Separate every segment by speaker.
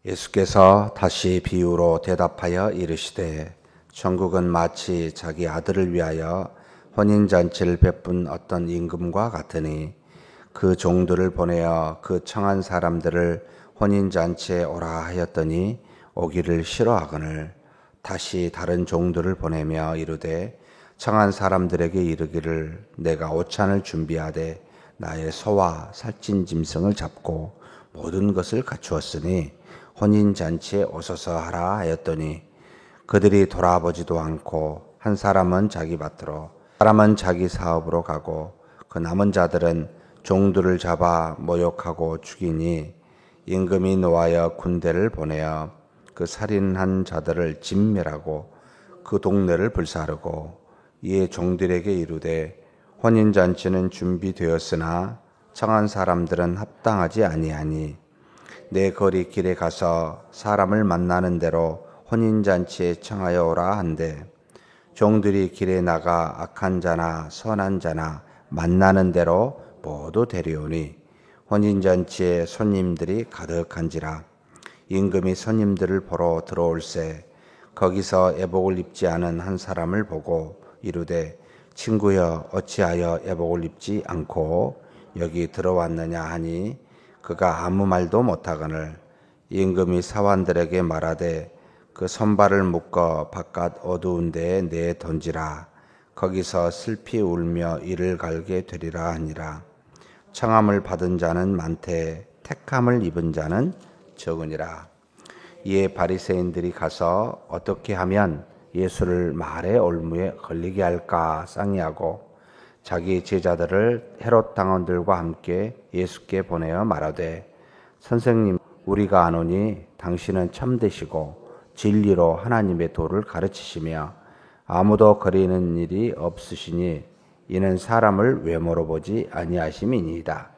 Speaker 1: 예수께서 다시 비유로 대답하여 이르시되 천국은 마치 자기 아들을 위하여 혼인잔치를 베푼 어떤 임금과 같으니 그 종들을 보내어 그 청한 사람들을 혼인잔치에 오라 하였더니 오기를 싫어하거늘 다시 다른 종들을 보내며 이르되 청한 사람들에게 이르기를 내가 오찬을 준비하되 나의 소와 살찐 짐승을 잡고 모든 것을 갖추었으니 혼인잔치에 오소서 하라 하였더니 그들이 돌아보지도 않고 한 사람은 자기 밭으로 사람은 자기 사업으로 가고 그 남은 자들은 종들을 잡아 모욕하고 죽이니 임금이 노하여 군대를 보내어 그 살인한 자들을 진멸하고 그 동네를 불사르고 이에 종들에게 이르되 혼인잔치는 준비되었으나 청한 사람들은 합당하지 아니하니 내 거리 길에 가서 사람을 만나는 대로 혼인잔치에 청하여 오라 한대 종들이 길에 나가 악한 자나 선한 자나 만나는 대로 모두 데려오니 혼인잔치에 손님들이 가득한지라 임금이 손님들을 보러 들어올세 거기서 애복을 입지 않은 한 사람을 보고 이르되 친구여 어찌하여 애복을 입지 않고 여기 들어왔느냐 하니 그가 아무 말도 못하거늘 임금이 사환들에게 말하되 그 손발을 묶어 바깥 어두운 데에 내 던지라 거기서 슬피 울며 이를 갈게 되리라 하니라 청함을 받은 자는 많되 택함을 입은 자는 적으니라. 이에 바리새인들이 가서 어떻게 하면 예수를 말의 올무에 걸리게 할까 상의하고 자기 제자들을 헤롯 당원들과 함께 예수께 보내어 말하되 선생님 우리가 아노니 당신은 참되시고 진리로 하나님의 도를 가르치시며 아무도 거리는 일이 없으시니 이는 사람을 외모로 보지 아니하심이니이다.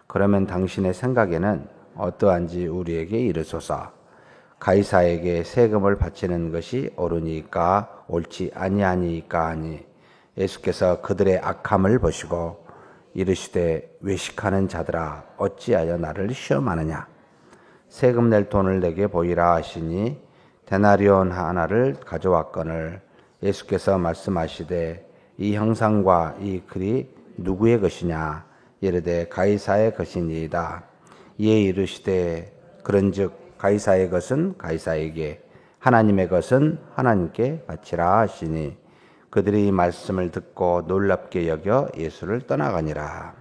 Speaker 1: 그러면 당신의 생각에는 어떠한지 우리에게 이르소서. 가이사에게 세금을 바치는 것이 옳으니까 옳지 아니하니까 하니 예수께서 그들의 악함을 보시고 이르시되 외식하는 자들아 어찌하여 나를 시험하느냐 세금 낼 돈을 내게 보이라 하시니 데나리온 하나를 가져왔거늘 예수께서 말씀하시되 이 형상과 이 글이 누구의 것이냐 이르되 가이사의 것이니이다. 이에 이르시되 그런즉 가이사의 것은 가이사에게 하나님의 것은 하나님께 바치라 하시니 그들이 이 말씀을 듣고 놀랍게 여겨 예수를 떠나가니라.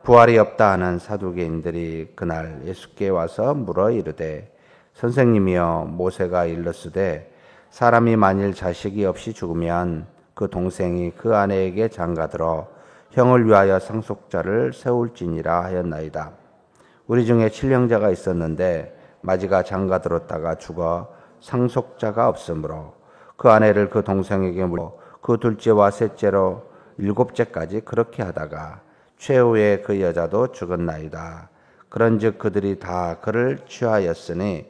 Speaker 1: 부활이 없다 하는 사두개인들이 그날 예수께 와서 물어 이르되 선생님이여 모세가 일렀으되 사람이 만일 자식이 없이 죽으면 그 동생이 그 아내에게 장가들어 형을 위하여 상속자를 세울지니라 하였나이다. 우리 중에 칠형제가 있었는데 마지가 장가들었다가 죽어 상속자가 없으므로 그 아내를 그 동생에게 물어 그 둘째와 셋째로 일곱째까지 그렇게 하다가 최후에 그 여자도 죽었나이다. 그런즉 그들이 다 그를 취하였으니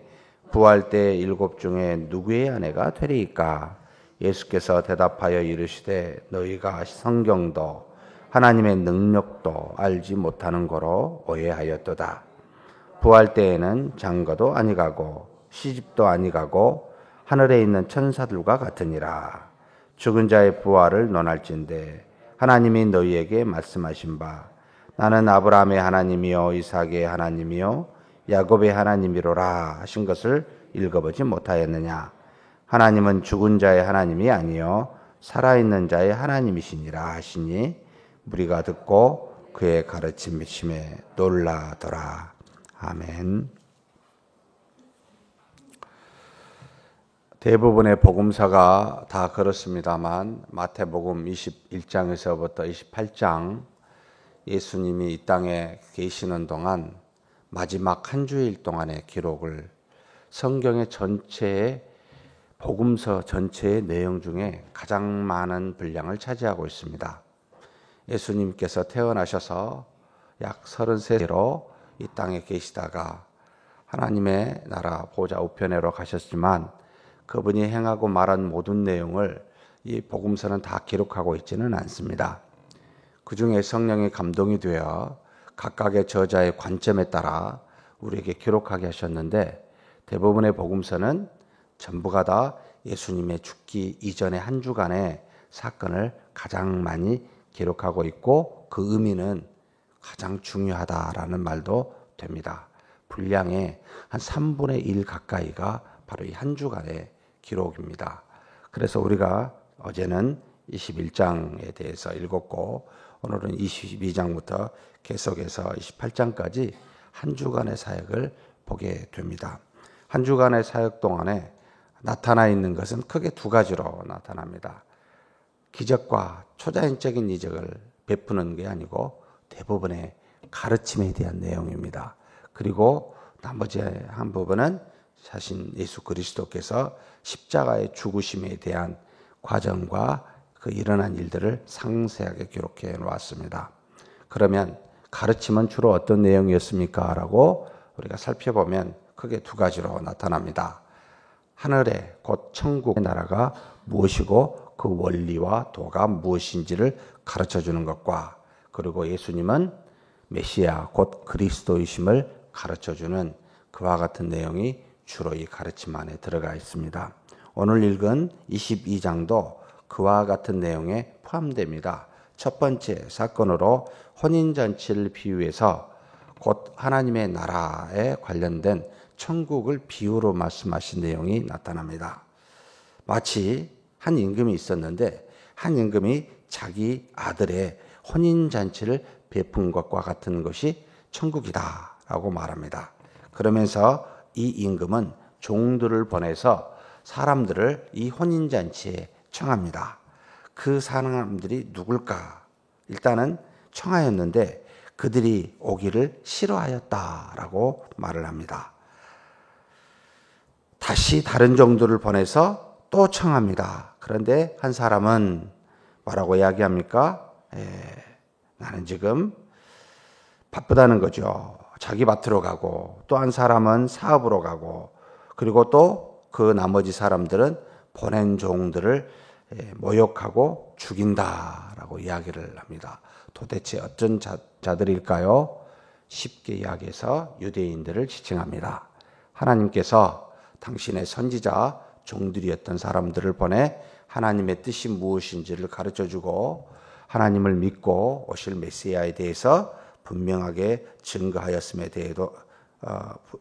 Speaker 1: 부활 때 일곱 중에 누구의 아내가 되리이까? 예수께서 대답하여 이르시되 너희가 성경도 하나님의 능력도 알지 못하는 거로 오해하였도다. 부활 때에는 장가도 아니가고 시집도 아니가고 하늘에 있는 천사들과 같으니라. 죽은 자의 부활을 논할진대 하나님이 너희에게 말씀하신 바 나는 아브라함의 하나님이요 이삭의 하나님이요 야곱의 하나님이로라 하신 것을 읽어보지 못하였느냐. 하나님은 죽은 자의 하나님이 아니요 살아있는 자의 하나님이시니라 하시니 무리가 듣고 그의 가르침에 놀라더라. 아멘. 대부분의 복음서가 다 그렇습니다만 마태복음 21장에서부터 28장 예수님이 이 땅에 계시는 동안 마지막 한 주일 동안의 기록을 성경의 전체의 복음서 전체의 내용 중에 가장 많은 분량을 차지하고 있습니다. 예수님께서 태어나셔서 약 33세로 이 땅에 계시다가 하나님의 나라 보좌 우편에로 가셨지만 그분이 행하고 말한 모든 내용을 이 복음서는 다 기록하고 있지는 않습니다. 그 중에 성령의 감동이 되어 각각의 저자의 관점에 따라 우리에게 기록하게 하셨는데 대부분의 복음서는 전부가 다 예수님의 죽기 이전의 한 주간의 사건을 가장 많이 기록하고 있고 그 의미는 가장 중요하다라는 말도 됩니다. 분량의 한 3분의 1 가까이가 바로 이 한 주간의 기록입니다. 그래서 우리가 어제는 21장에 대해서 읽었고 오늘은 22장부터 계속해서 28장까지 한 주간의 사역을 보게 됩니다. 한 주간의 사역 동안에 나타나 있는 것은 크게 두 가지로 나타납니다. 기적과 초자연적인 이적을 베푸는 게 아니고 대부분의 가르침에 대한 내용입니다. 그리고 나머지 한 부분은 자신 예수 그리스도께서 십자가의 죽으심에 대한 과정과 그 일어난 일들을 상세하게 기록해 놓았습니다. 그러면 가르침은 주로 어떤 내용이었습니까? 라고 우리가 살펴보면 크게 두 가지로 나타납니다. 하늘에 곧 천국의 나라가 무엇이고 그 원리와 도가 무엇인지를 가르쳐 주는 것과 그리고 예수님은 메시아 곧 그리스도이심을 가르쳐 주는 그와 같은 내용이 주로 이 가르침 안에 들어가 있습니다. 오늘 읽은 22장도 그와 같은 내용에 포함됩니다. 첫 번째 사건으로 혼인잔치를 비유해서 곧 하나님의 나라에 관련된 천국을 비유로 말씀하신 내용이 나타납니다. 마치 한 임금이 있었는데 한 임금이 자기 아들의 혼인잔치를 베푼 것과 같은 것이 천국이다라고 말합니다. 그러면서 이 임금은 종들을 보내서 사람들을 이 혼인잔치에 청합니다. 그 사람들이 누굴까? 일단은 청하였는데 그들이 오기를 싫어하였다라고 말을 합니다. 다시 다른 종들을 보내서 또 청합니다. 그런데 한 사람은 뭐라고 이야기합니까? 나는 지금 바쁘다는 거죠. 자기 밭으로 가고 또 한 사람은 사업으로 가고 그리고 또 그 나머지 사람들은 보낸 종들을 모욕하고 죽인다라고 이야기를 합니다. 도대체 어떤 자들일까요? 쉽게 이야기해서 유대인들을 지칭합니다. 하나님께서 당신의 선지자 종들이었던 사람들을 보내 하나님의 뜻이 무엇인지를 가르쳐주고 하나님을 믿고 오실 메시아에 대해서 분명하게 증거하였음에 대해도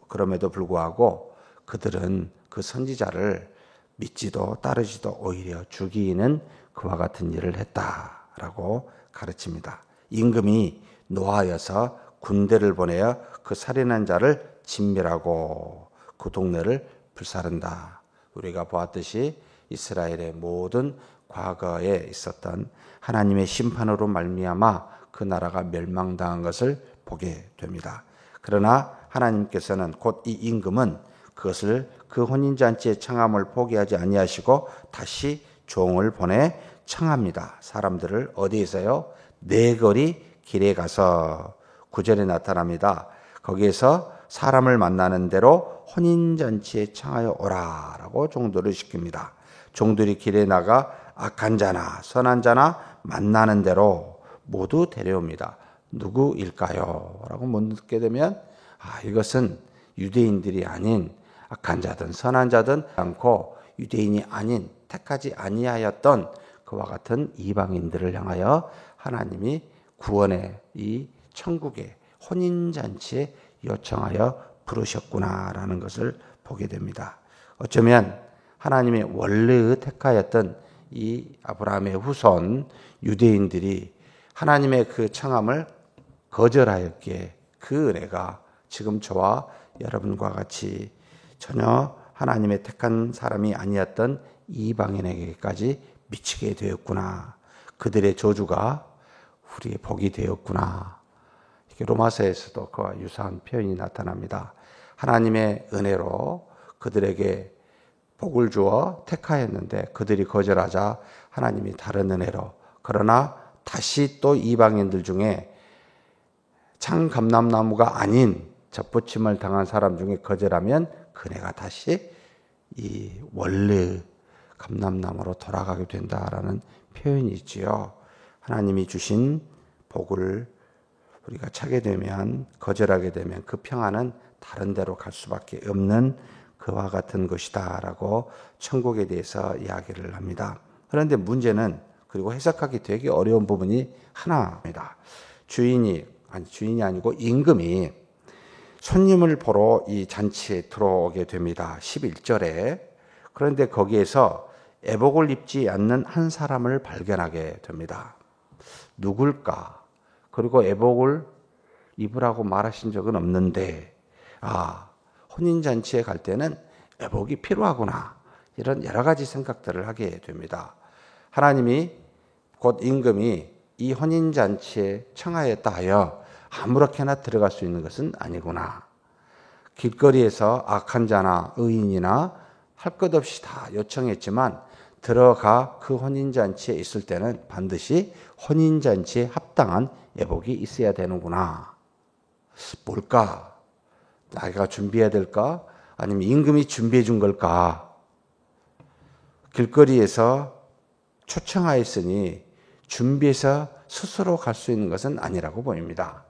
Speaker 1: 그럼에도 불구하고 그들은 그 선지자를 믿지도 따르지도 오히려 죽이는 그와 같은 일을 했다라고 가르칩니다. 임금이 노하여서 군대를 보내어 그 살인한 자를 진멸하고 그 동네를 불사른다. 우리가 보았듯이 이스라엘의 모든 과거에 있었던 하나님의 심판으로 말미암아 그 나라가 멸망당한 것을 보게 됩니다. 그러나 하나님께서는 곧 이 임금은 그것을 그 혼인잔치의 청함을 포기하지 아니하시고 다시 종을 보내 청합니다. 사람들을 어디에서요? 네거리 길에 가서 9절에 나타납니다. 거기에서 사람을 만나는 대로 혼인잔치에 청하여 오라라고 종들을 시킵니다. 종들이 길에 나가 악한 자나 선한 자나 만나는 대로 모두 데려옵니다. 누구일까요? 라고 묻게 되면 이것은 유대인들이 아닌 악한 자든 선한 자든 않고 유대인이 아닌 택하지 아니하였던 그와 같은 이방인들을 향하여 하나님이 구원의 이 천국의 혼인잔치에 요청하여 부르셨구나라는 것을 보게 됩니다. 어쩌면 하나님의 원래의 택하였던 이 아브라함의 후손 유대인들이 하나님의 그 청함을 거절하였기에 그 은혜가 지금 저와 여러분과 같이 전혀 하나님의 택한 사람이 아니었던 이방인에게까지 미치게 되었구나. 그들의 저주가 우리의 복이 되었구나. 이게 로마서에서도 그와 유사한 표현이 나타납니다. 하나님의 은혜로 그들에게 복을 주어 택하였는데 그들이 거절하자 하나님이 다른 은혜로 그러나 다시 또 이방인들 중에 참 감람나무가 아닌 접붙임을 당한 사람 중에 거절하면 그네가 다시 이 원래 감람나무로 돌아가게 된다라는 표현이 있지요. 하나님이 주신 복을 우리가 차게 되면 거절하게 되면 그 평안은 다른 데로 갈 수밖에 없는 그와 같은 것이다라고 천국에 대해서 이야기를 합니다. 그런데 문제는, 그리고 해석하기 되게 어려운 부분이 하나입니다. 주인이 아니고 임금이 손님을 보러 이 잔치에 들어오게 됩니다. 11절에. 그런데 거기에서 애복을 입지 않는 한 사람을 발견하게 됩니다. 누굴까? 그리고 애복을 입으라고 말하신 적은 없는데, 혼인잔치에 갈 때는 애복이 필요하구나. 이런 여러 가지 생각들을 하게 됩니다. 하나님이, 곧 임금이 이 혼인잔치에 청하였다 하여 아무렇게나 들어갈 수 있는 것은 아니구나. 길거리에서 악한 자나 의인이나 할 것 없이 다 요청했지만 들어가 그 혼인잔치에 있을 때는 반드시 혼인잔치에 합당한 애복이 있어야 되는구나. 뭘까? 나이가 준비해야 될까? 아니면 임금이 준비해 준 걸까? 길거리에서 초청하였으니 준비해서 스스로 갈 수 있는 것은 아니라고 보입니다.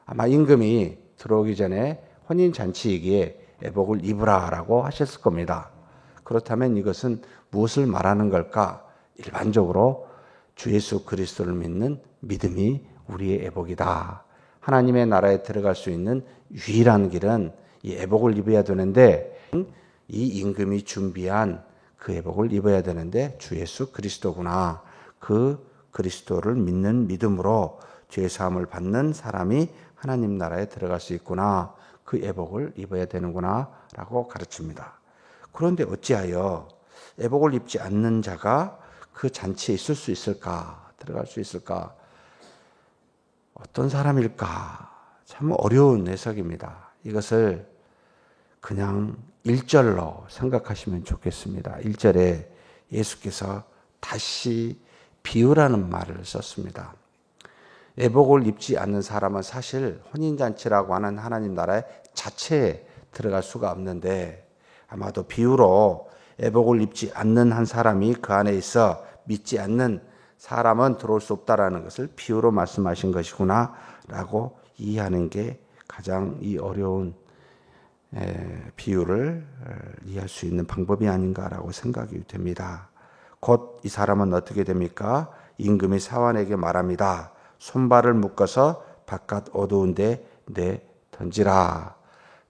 Speaker 1: 아마 임금이 들어오기 전에 혼인잔치이기에 애복을 입으라라고 하셨을 겁니다. 그렇다면 이것은 무엇을 말하는 걸까? 일반적으로 주 예수 그리스도를 믿는 믿음이 우리의 애복이다. 하나님의 나라에 들어갈 수 있는 유일한 길은 이 애복을 입어야 되는데, 이 임금이 준비한 그 애복을 입어야 되는데 주 예수 그리스도구나. 그 그리스도를 믿는 믿음으로 죄 사함을 받는 사람이 하나님 나라에 들어갈 수 있구나. 그 애복을 입어야 되는구나 라고 가르칩니다. 그런데 어찌하여 애복을 입지 않는 자가 그 잔치에 있을 수 있을까? 들어갈 수 있을까? 어떤 사람일까? 참 어려운 해석입니다. 이것을 그냥 1절로 생각하시면 좋겠습니다. 1절에 예수께서 다시 비유라는 말을 썼습니다. 애복을 입지 않는 사람은 사실 혼인잔치라고 하는 하나님 나라의 자체에 들어갈 수가 없는데, 아마도 비유로 애복을 입지 않는 한 사람이 그 안에 있어 믿지 않는 사람은 들어올 수 없다라는 것을 비유로 말씀하신 것이구나 라고 이해하는 게 가장 이 어려운 비유를 이해할 수 있는 방법이 아닌가라고 생각이 됩니다. 곧 이 사람은 어떻게 됩니까? 임금이 사환에게 말합니다. 손발을 묶어서 바깥 어두운 데 던지라.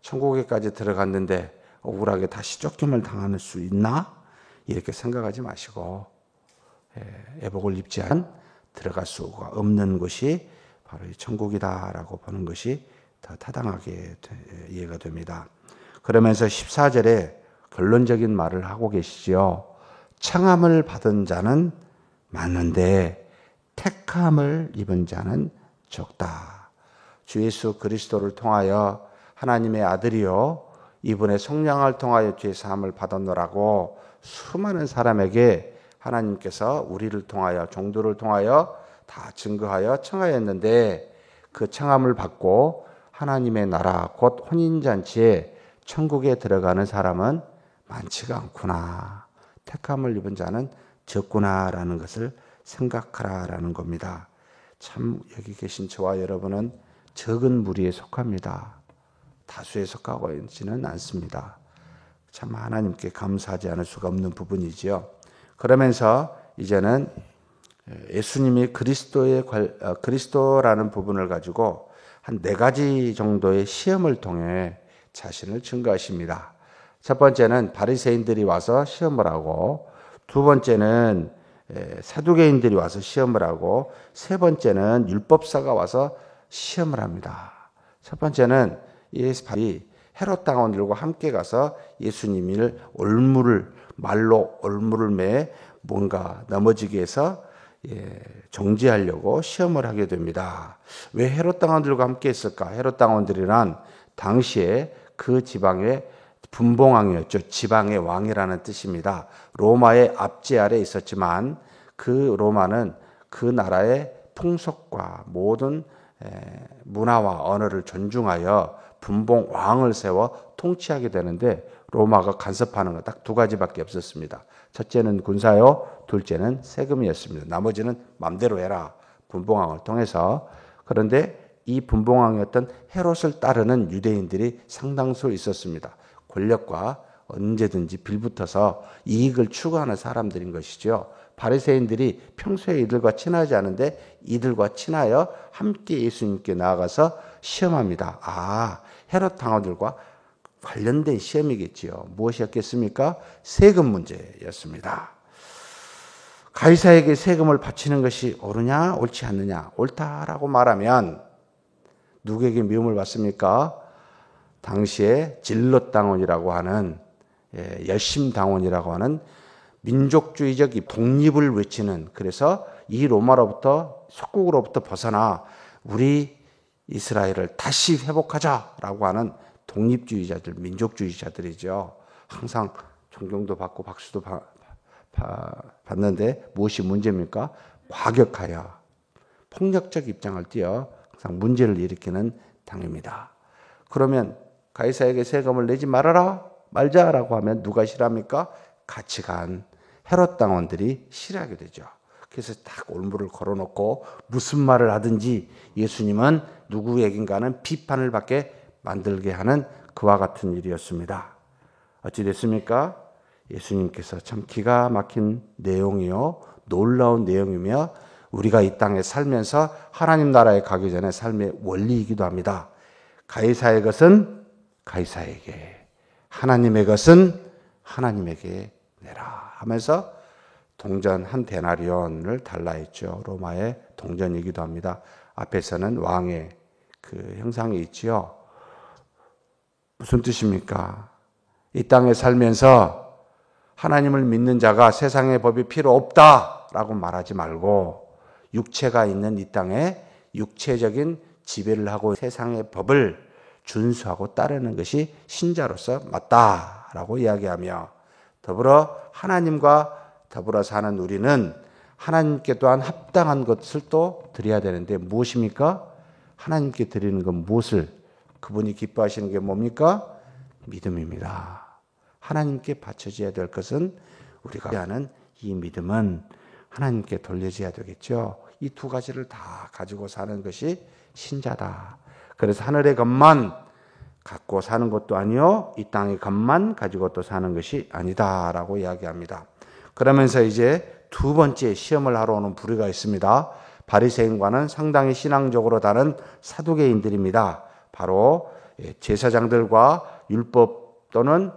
Speaker 1: 천국에까지 들어갔는데 억울하게 다시 쫓김을 당할 수 있나? 이렇게 생각하지 마시고 애복을 입지 않은 들어갈 수가 없는 곳이 바로 이 천국이다라고 보는 것이 더 타당하게 이해가 됩니다. 그러면서 14절에 결론적인 말을 하고 계시지요. 청함을 받은 자는 많은데 택함을 입은 자는 적다. 주 예수 그리스도를 통하여 하나님의 아들이요 이분의 성령을 통하여 죄 사함을 받았노라고 수많은 사람에게 하나님께서 우리를 통하여, 종들을 통하여 다 증거하여 청하였는데, 그 청함을 받고 하나님의 나라 곧 혼인잔치에 천국에 들어가는 사람은 많지가 않구나. 택함을 입은 자는 적구나라는 것을 생각하라라는 겁니다. 참 여기 계신 저와 여러분은 적은 무리에 속합니다. 다수에 속하고 있지는 않습니다. 참 하나님께 감사하지 않을 수가 없는 부분이지요. 그러면서 이제는 예수님이 그리스도라는 부분을 가지고 한 4가지 정도의 시험을 통해 자신을 증거하십니다. 첫 번째는 바리새인들이 와서 시험을 하고, 두 번째는 사두개인들이 와서 시험을 하고, 세 번째는 율법사가 와서 시험을 합니다. 첫 번째는 예수님이 헤롯 당원들과 함께 가서 예수님을 말로 올무를 매 뭔가 넘어지게 해서 정죄하려고 시험을 하게 됩니다. 왜 헤롯 당원들과 함께 했을까? 헤롯 당원들이란 당시에 그 지방의 분봉왕이었죠. 지방의 왕이라는 뜻입니다. 로마의 압제 아래 있었지만 그 로마는 그 나라의 풍속과 모든 문화와 언어를 존중하여 분봉 왕을 세워 통치하게 되는데, 로마가 간섭하는 건 딱 2가지밖에 없었습니다. 첫째는 군사요, 둘째는 세금이었습니다. 나머지는 맘대로 해라, 분봉왕을 통해서. 그런데 이 분봉왕이었던 헤롯을 따르는 유대인들이 상당수 있었습니다. 권력과 언제든지 빌붙어서 이익을 추구하는 사람들인 것이죠. 바리새인들이 평소에 이들과 친하지 않은데 이들과 친하여 함께 예수님께 나아가서 시험합니다. 헤롯 당원들과 관련된 시험이겠지요. 무엇이었겠습니까? 세금 문제였습니다. 가이사에게 세금을 바치는 것이 옳으냐 옳지 않느냐, 옳다라고 말하면 누구에게 미움을 받습니까? 당시에 질럿 당원이라고 하는, 열심 당원이라고 하는 민족주의적 독립을 외치는, 그래서 이 로마로부터, 속국으로부터 벗어나 우리 이스라엘을 다시 회복하자라고 하는 독립주의자들, 민족주의자들이죠. 항상 존경도 받고 박수도 받는데 무엇이 문제입니까? 과격하여 폭력적 입장을 띄어 항상 문제를 일으키는 당입니다. 그러면 가이사에게 세금을 내지 말자라고 하면 누가 싫어합니까? 같이 간 헤롯 당원들이 싫어하게 되죠. 그래서 딱 올무를 걸어놓고 무슨 말을 하든지 예수님은 누구에겐가는 비판을 받게 만들게 하는 그와 같은 일이었습니다. 어찌 됐습니까? 예수님께서 참 기가 막힌 내용이요, 놀라운 내용이며 우리가 이 땅에 살면서 하나님 나라에 가기 전에 삶의 원리이기도 합니다. 가이사의 것은 가이사에게, 하나님의 것은 하나님에게 내라 하면서 동전 한 데나리온을 달라 했죠. 로마의 동전이기도 합니다. 앞에서는 왕의 그 형상이 있지요. 무슨 뜻입니까? 이 땅에 살면서 하나님을 믿는 자가 세상의 법이 필요 없다라고 말하지 말고 육체가 있는 이 땅에 육체적인 지배를 하고 세상의 법을 준수하고 따르는 것이 신자로서 맞다라고 이야기하며, 더불어 하나님과 더불어 사는 우리는 하나님께 또한 합당한 것을 또 드려야 되는데 무엇입니까? 하나님께 드리는 건 무엇을? 그분이 기뻐하시는 게 뭡니까? 믿음입니다. 하나님께 바쳐져야 될 것은 우리가 하는 이 믿음은 하나님께 돌려져야 되겠죠. 이 두 가지를 다 가지고 사는 것이 신자다. 그래서 하늘의 것만 갖고 사는 것도 아니요, 이 땅의 것만 가지고 또 사는 것이 아니다라고 이야기합니다. 그러면서 이제 두 번째 시험을 하러 오는 부류가 있습니다. 바리새인과는 상당히 신앙적으로 다른 사두개인들입니다. 바로 제사장들과 율법 또는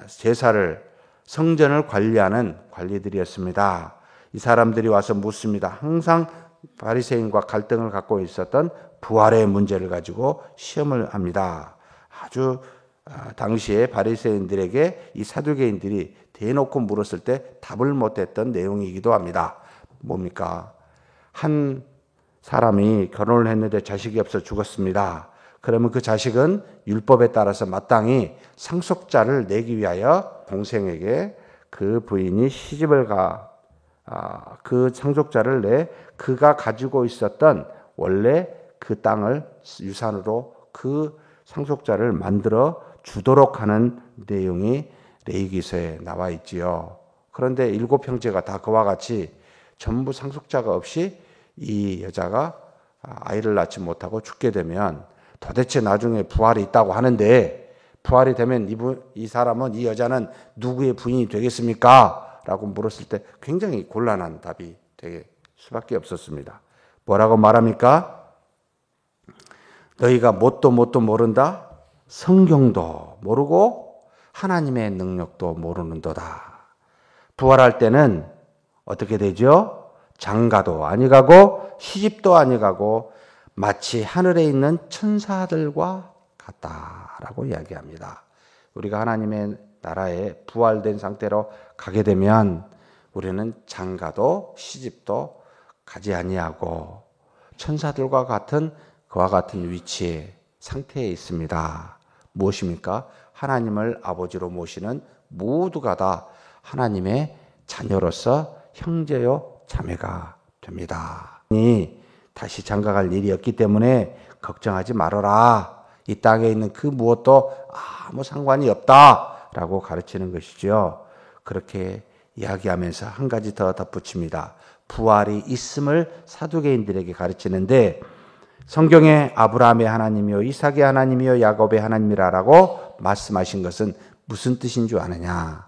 Speaker 1: 제사를, 성전을 관리하는 관리들이었습니다. 이 사람들이 와서 묻습니다. 항상 바리새인과 갈등을 갖고 있었던 부활의 문제를 가지고 시험을 합니다. 아주 당시에 바리새인들에게 이 사두개인들이 대놓고 물었을 때 답을 못했던 내용이기도 합니다. 뭡니까? 한 사람이 결혼을 했는데 자식이 없어 죽었습니다. 그러면 그 자식은 율법에 따라서 마땅히 상속자를 내기 위하여 동생에게 그 부인이 시집을 그 상속자를 내 그가 가지고 있었던 원래 그 땅을 유산으로 그 상속자를 만들어 주도록 하는 내용이 레위기서에 나와 있지요. 그런데 7형제가 다 그와 같이 전부 상속자가 없이 이 여자가 아이를 낳지 못하고 죽게 되면 도대체 나중에 부활이 있다고 하는데 부활이 되면 이 사람은, 이 여자는 누구의 부인이 되겠습니까? 라고 물었을 때 굉장히 곤란한 답이 되게 수밖에 없었습니다. 뭐라고 말합니까? 너희가 뭣도 모른다? 성경도 모르고 하나님의 능력도 모르는도다. 부활할 때는 어떻게 되죠? 장가도 아니가고 시집도 아니가고 마치 하늘에 있는 천사들과 같다라고 이야기합니다. 우리가 하나님의 나라에 부활된 상태로 가게 되면 우리는 장가도 시집도 가지 아니하고 천사들과 같은 그와 같은 위치에 상태에 있습니다. 무엇입니까? 하나님을 아버지로 모시는 모두가 다 하나님의 자녀로서 형제요 자매가 됩니다. 다시 장가갈 일이 없기 때문에 걱정하지 말아라. 이 땅에 있는 그 무엇도 아무 상관이 없다라고 가르치는 것이죠. 그렇게 이야기하면서 한 가지 더 덧붙입니다. 부활이 있음을 사두개인들에게 가르치는데 성경에 아브라함의 하나님이요 이삭의 하나님이요 야곱의 하나님이라고 말씀하신 것은 무슨 뜻인 줄 아느냐?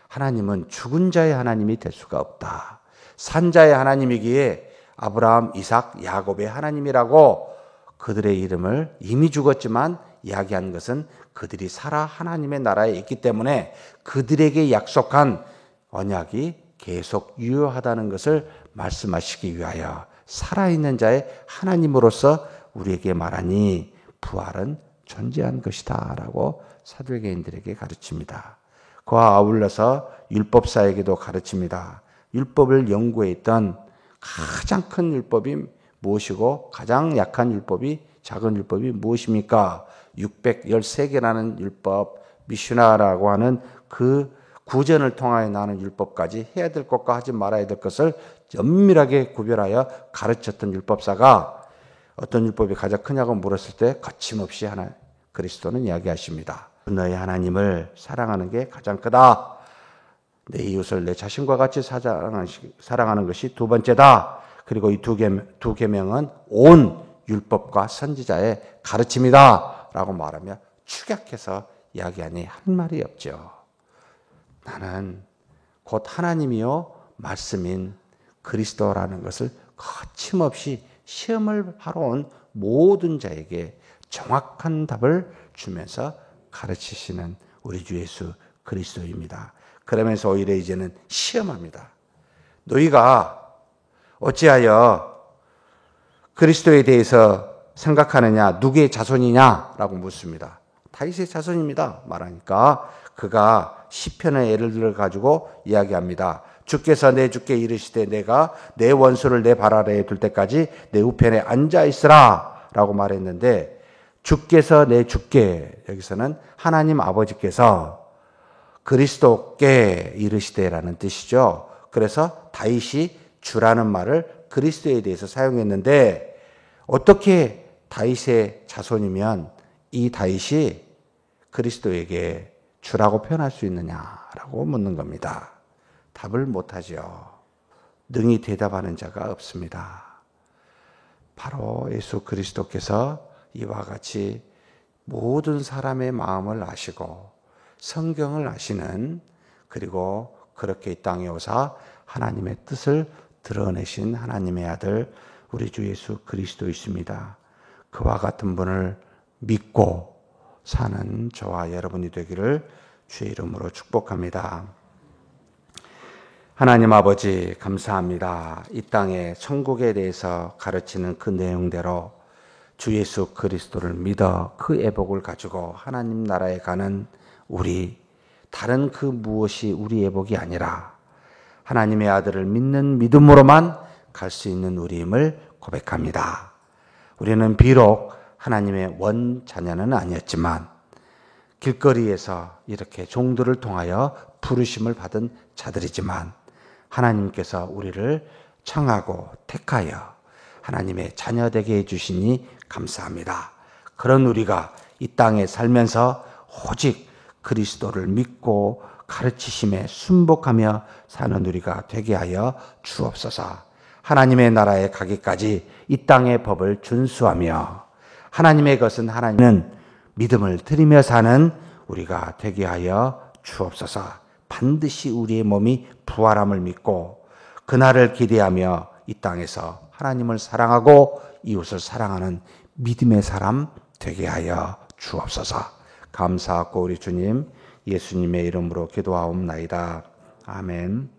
Speaker 1: 하나님은 죽은 자의 하나님이 될 수가 없다. 산 자의 하나님이기에 아브라함, 이삭, 야곱의 하나님이라고 그들의 이름을 이미 죽었지만 이야기한 것은 그들이 살아 하나님의 나라에 있기 때문에 그들에게 약속한 언약이 계속 유효하다는 것을 말씀하시기 위하여 살아있는 자의 하나님으로서 우리에게 말하니 부활은 존재한 것이다 라고 사도계인들에게 가르칩니다. 그와 아울러서 율법사에게도 가르칩니다. 율법을 연구했던 가장 큰 율법이 무엇이고 가장 약한 율법이 작은 율법이 무엇입니까? 613개라는 율법, 미슈나라고 하는 그 구전을 통하여 나는 율법까지 해야 될 것과 하지 말아야 될 것을 엄밀하게 구별하여 가르쳤던 율법사가 어떤 율법이 가장 크냐고 물었을 때 거침없이 그리스도는 이야기하십니다. 너의 하나님을 사랑하는 게 가장 크다. 내 이웃을 내 자신과 같이 사랑하는 것이 두 번째다. 그리고 이 두 계명은 온 율법과 선지자의 가르침이다 라고 말하며 축약해서 이야기하니 한 말이 없죠. 나는 곧 하나님이요 말씀인 그리스도라는 것을 거침없이 시험을 하러 온 모든 자에게 정확한 답을 주면서 가르치시는 우리 주 예수 그리스도입니다. 그러면서 오히려 이제는 시험합니다. 너희가 어찌하여 그리스도에 대해서 생각하느냐? 누구의 자손이냐? 라고 묻습니다. 다윗의 자손입니다. 말하니까 그가 시편의 예를 들어 가지고 이야기합니다. 주께서 내 주께 이르시되 내가 내 원수를 내 발 아래에 둘 때까지 내 우편에 앉아 있으라 라고 말했는데 주께서 내 주께 여기서는 하나님 아버지께서 그리스도께 이르시되라는 뜻이죠. 그래서 다윗이 주라는 말을 그리스도에 대해서 사용했는데 어떻게 다윗의 자손이면 이 다윗이 그리스도에게 주라고 표현할 수 있느냐라고 묻는 겁니다. 답을 못하죠. 능히 대답하는 자가 없습니다. 바로 예수 그리스도께서 이와 같이 모든 사람의 마음을 아시고 성경을 아시는 그리고 그렇게 이 땅에 오사 하나님의 뜻을 드러내신 하나님의 아들 우리 주 예수 그리스도이십니다. 그와 같은 분을 믿고 사는 저와 여러분이 되기를 주의 이름으로 축복합니다. 하나님 아버지 감사합니다. 이 땅에 천국에 대해서 가르치는 그 내용대로 주 예수 그리스도를 믿어 그 애복을 가지고 하나님 나라에 가는 우리 다른 그 무엇이 우리 애복이 아니라 하나님의 아들을 믿는 믿음으로만 갈 수 있는 우리임을 고백합니다. 우리는 비록 하나님의 원 자녀는 아니었지만 길거리에서 이렇게 종들을 통하여 부르심을 받은 자들이지만 하나님께서 우리를 청하고 택하여 하나님의 자녀 되게 해주시니 감사합니다. 그런 우리가 이 땅에 살면서 오직 그리스도를 믿고 가르치심에 순복하며 사는 우리가 되게 하여 주옵소서. 하나님의 나라에 가기까지 이 땅의 법을 준수하며 하나님의 것은 하나님은 믿음을 드리며 사는 우리가 되게 하여 주옵소서. 반드시 우리의 몸이 부활함을 믿고 그날을 기대하며 이 땅에서 하나님을 사랑하고 이웃을 사랑하는 믿음의 사람 되게 하여 주옵소서. 감사하고 우리 주님 예수님의 이름으로 기도하옵나이다. 아멘.